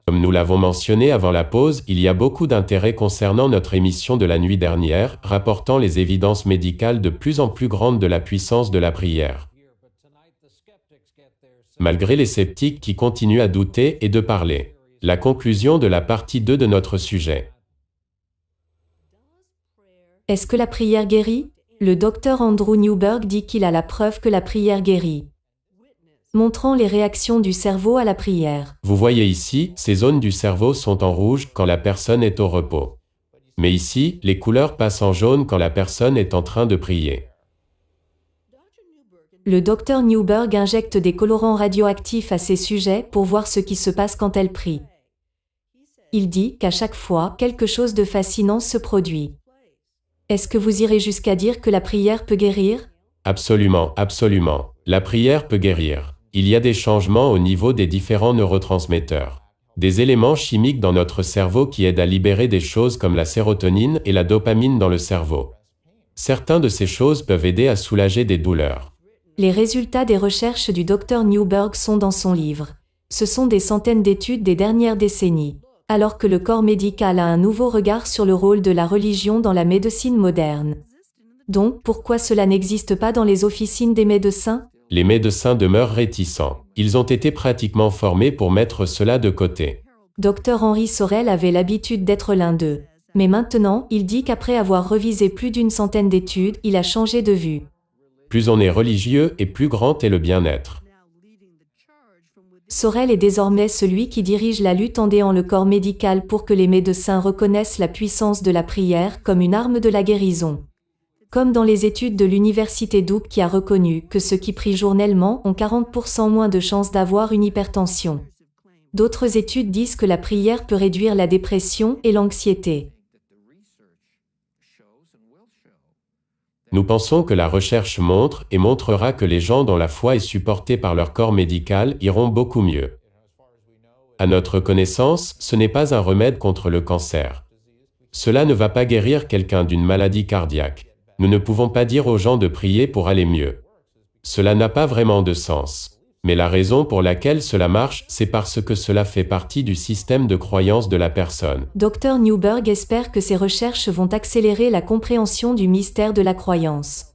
Comme nous l'avons mentionné avant la pause, il y a beaucoup d'intérêt concernant notre émission de la nuit dernière, rapportant les évidences médicales de plus en plus grandes de la puissance de la prière. Malgré les sceptiques qui continuent à douter et de parler. La conclusion de la partie 2 de notre sujet. Est-ce que la prière guérit? Le docteur Andrew Newberg dit qu'il a la preuve que la prière guérit, montrant les réactions du cerveau à la prière. Vous voyez ici, ces zones du cerveau sont en rouge quand la personne est au repos. Mais ici, les couleurs passent en jaune quand la personne est en train de prier. Le docteur Newberg injecte des colorants radioactifs à ces sujets pour voir ce qui se passe quand elle prie. Il dit qu'à chaque fois, quelque chose de fascinant se produit. Est-ce que vous irez jusqu'à dire que la prière peut guérir? Absolument, absolument. La prière peut guérir. Il y a des changements au niveau des différents neurotransmetteurs. Des éléments chimiques dans notre cerveau qui aident à libérer des choses comme la sérotonine et la dopamine dans le cerveau. Certaines de ces choses peuvent aider à soulager des douleurs. Les résultats des recherches du docteur Newberg sont dans son livre. Ce sont des centaines d'études des dernières décennies. Alors que le corps médical a un nouveau regard sur le rôle de la religion dans la médecine moderne. Donc, pourquoi cela n'existe pas dans les officines des médecins? Les médecins demeurent réticents. Ils ont été pratiquement formés pour mettre cela de côté. Dr Henry Sorel avait l'habitude d'être l'un d'eux. Mais maintenant, il dit qu'après avoir revisé plus d'une centaine d'études, il a changé de vue. Plus on est religieux et plus grand est le bien-être. Sorel est désormais celui qui dirige la lutte en aidant le corps médical pour que les médecins reconnaissent la puissance de la prière comme une arme de la guérison. Comme dans les études de l'université Duke qui a reconnu que ceux qui prient journellement ont 40% moins de chances d'avoir une hypertension. D'autres études disent que la prière peut réduire la dépression et l'anxiété. Nous pensons que la recherche montre et montrera que les gens dont la foi est supportée par leur corps médical iront beaucoup mieux. À notre connaissance, ce n'est pas un remède contre le cancer. Cela ne va pas guérir quelqu'un d'une maladie cardiaque. Nous ne pouvons pas dire aux gens de prier pour aller mieux. Cela n'a pas vraiment de sens. Mais la raison pour laquelle cela marche, c'est parce que cela fait partie du système de croyance de la personne. Dr Newberg espère que ces recherches vont accélérer la compréhension du mystère de la croyance.